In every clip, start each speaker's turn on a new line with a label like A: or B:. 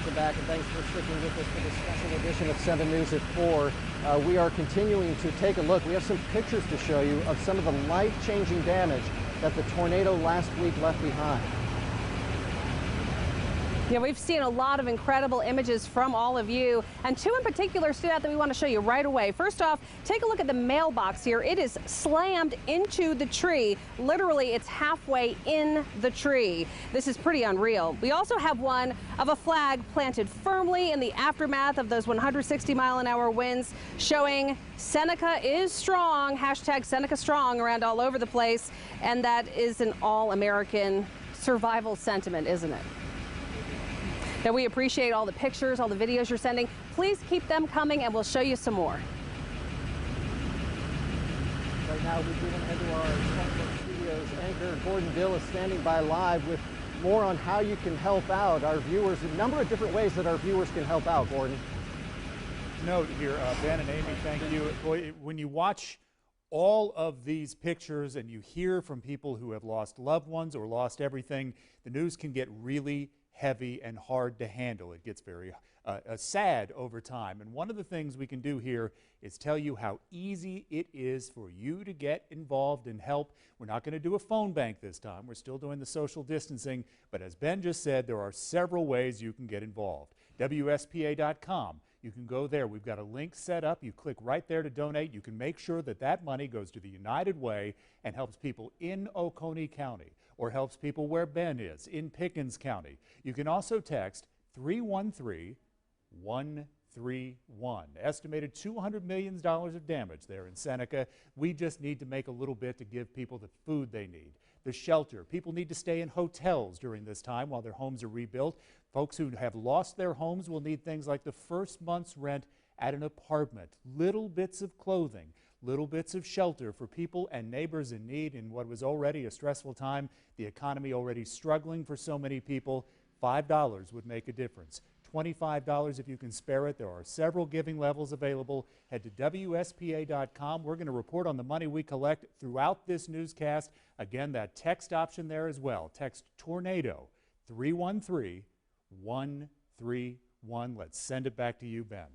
A: Welcome back, and thanks for sticking with us for this special edition of 7 News at 4. We are continuing to take a look. We have some pictures to show you of some of the life-changing damage that the tornado last week left behind.
B: Yeah, we've seen a lot of incredible images from all of you, and two in particular stood out that we want to show you right away. First off, take a look at the mailbox here. It is slammed into the tree. Literally, it's halfway in the tree. This is pretty unreal. We also have one of a flag planted firmly in the aftermath of those 160-mile-an-hour winds, showing Seneca is strong, hashtag Seneca strong, around all over the place, and that is an all-American survival sentiment, isn't it? Now, we appreciate all the pictures, all the videos you're sending. Please keep them coming, and we'll show you some more.
A: Right now, we're going to head to our Upstate studios. Anchor Gordon DILL is standing by live with more on how you can help out our viewers. A number of different ways that our viewers can help out, Gordon.
C: Note here, Ben and Amy, thank you. Boy, when you watch all of these pictures and you hear from people who have lost loved ones or lost everything, the news can get really heavy and hard to handle. It gets very sad over time. And one of the things we can do here is tell you how easy it is for you to get involved and help. We're not going to do a phone bank this time. We're still doing the social distancing. But as Ben just said, there are several ways you can get involved. WSPA.com. You can go there. We've got a link set up. You click right there to donate. You can make sure that that money goes to the United Way and helps people in Oconee County, or helps people where Ben is, in Pickens County. You can also text 313-131. Estimated $200 million of damage there in Seneca. We just need to make a little bit to give people the food they need, the shelter. People need to stay in hotels during this time while their homes are rebuilt. Folks who have lost their homes will need things like the first month's rent at an apartment, little bits of clothing, little bits of shelter for people and neighbors in need in what was already a stressful time, the economy already struggling for so many people. $5 would make a difference. $25 if you can spare it. There are several giving levels available. Head to WSPA.com. We're going to report on the money we collect throughout this newscast. Again, that text option there as well. Text TORNADO 313-131. Let's send it back to you, Ben.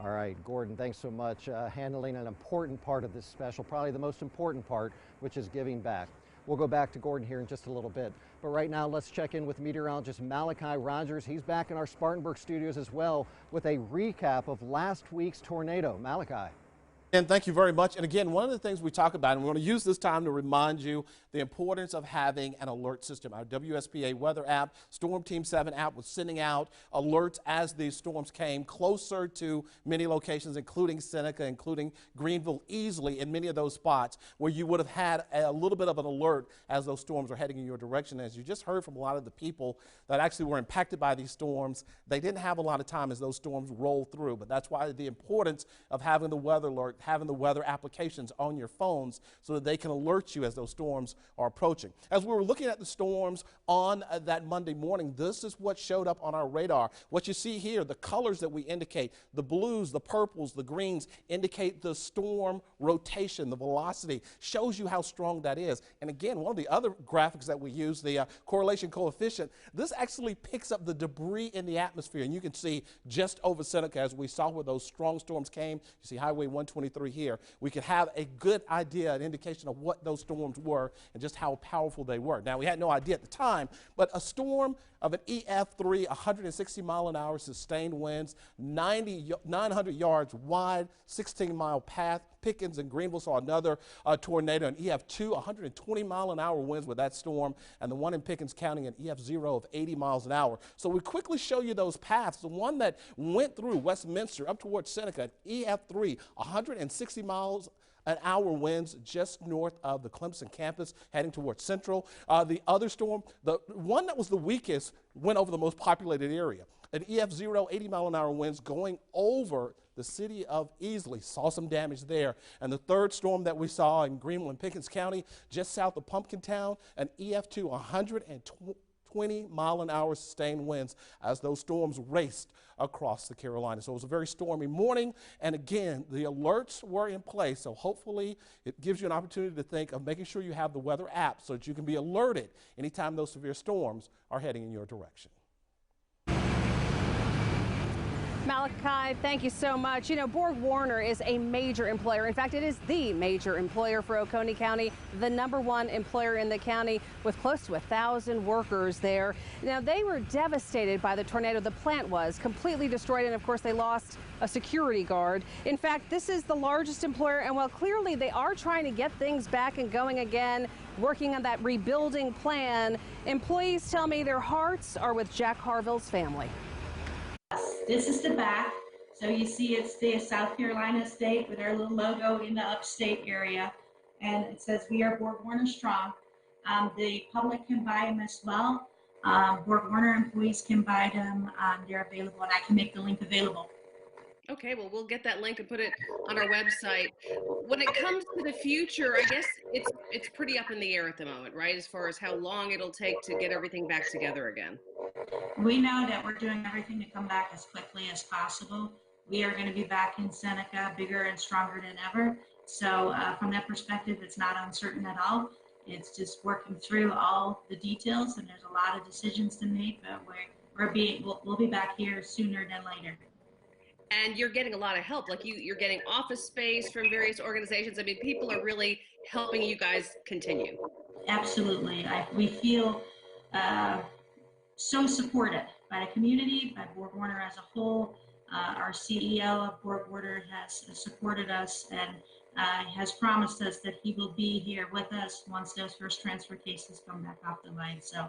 A: All right, Gordon, thanks so much. Handling an important part of this special, probably the most important part, which is giving back. We'll go back to Gordon here in just a little bit. But right now, let's check in with meteorologist Malachi Rogers. He's back in our Spartanburg studios as well with a recap of last week's tornado. Malachi.
D: And thank you very much. And again, one of the things we talk about, and we're going to use this time to remind you the importance of having an alert system. Our WSPA weather app, Storm Team 7 app, was sending out alerts as these storms came closer to many locations, including Seneca, including Greenville, easily in many of those spots where you would have had a little bit of an alert as those storms are heading in your direction. As you just heard from a lot of the people that actually were impacted by these storms, they didn't have a lot of time as those storms rolled through. But that's why the importance of having the weather alert, having the weather applications on your phones so that they can alert you as those storms are approaching. As we were looking at the storms on that Monday morning, this is what showed up on our radar. What you see here, the colors that we indicate, the blues, the purples, the greens, indicate the storm rotation, the velocity, shows you how strong that is. And again, one of the other graphics that we use, the correlation coefficient, this actually picks up the debris in the atmosphere. And you can see just over Seneca, as we saw where those strong storms came, you see Highway 123 here, we could have a good idea, an indication of what those storms were and just how powerful they were. Now, we had no idea at the time, but a storm of an EF3, 160-mile-an-hour sustained winds, 900 yards wide, 16-mile path. Pickens and Greenville saw another tornado, an EF2, 120-mile-an-hour winds with that storm, and the one in Pickens County, an EF0 of 80 miles an hour. So we quickly show you those paths. The one that went through Westminster up towards Seneca, EF3, 160 miles an hour winds just north of the Clemson campus heading towards Central. The other storm, the one that was the weakest, went over the most populated area. An EF0, 80-mile-an-hour winds going over the city of Easley. Saw some damage there. And the third storm that we saw in Greenville and Pickens County, just south of Pumpkintown, an EF2, 120 20-mile-an-hour sustained winds as those storms raced across the Carolinas. So it was a very stormy morning, and again, the alerts were in place, so hopefully it gives you an opportunity to think of making sure you have the weather app so that you can be alerted anytime those severe storms are heading in your direction.
B: Malachi, thank you so much. You know, Borg-Warner is a major employer. In fact, it is the major employer for Oconee County, the #1 employer in the county with close to 1,000 workers there. Now, they were devastated by the tornado. The plant was completely destroyed, and of course, they lost a security guard. In fact, this is the largest employer, and while clearly they are trying to get things back and going again, working on that rebuilding plan, employees tell me their hearts are with Jack Harville's family.
E: This is the back. So you see it's the South Carolina state with our little logo in the upstate area. And it says, "We are Borg-Warner Strong." The public can buy them as well. Borg-Warner employees can buy them. They're available, and I can make the link available.
B: Okay, well, we'll get that link and put it on our website. When it comes to the future, I guess it's pretty up in the air at the moment, right? As far as how long it'll take to get everything back together again.
E: We know that we're doing everything to come back as quickly as possible. We are going to be back in Seneca bigger and stronger than ever. So from that perspective, it's not uncertain at all. It's just working through all the details, and there's a lot of decisions to make, but we'll be back here sooner than later.
B: And you're getting a lot of help, like you're getting office space from various organizations. I mean, people are really helping you guys continue.
E: Absolutely. We feel so supported by the community, by Borg-Warner as a whole. Our CEO of Borg-Warner has supported us and has promised us that he will be here with us once those first transfer cases come back off the line. So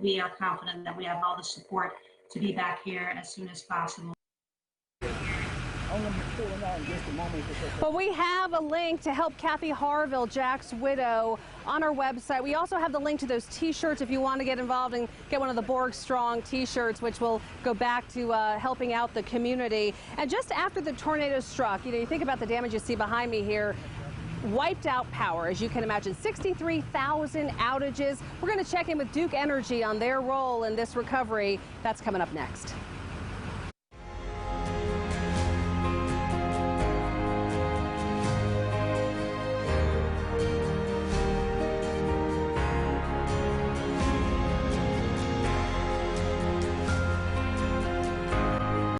E: we are confident that we have all the support to be back here as soon as possible. Well,
B: we have a link to help Kathy Harville, Jack's widow, on our website. We also have the link to those T-shirts if you want to get involved and get one of the Borg Strong T-shirts, which will go back to helping out the community. And just after the tornado struck, you think about the damage you see behind me here. Wiped out power, as you can imagine, 63,000 outages. We're going to check in with Duke Energy on their role in this recovery. That's coming up next.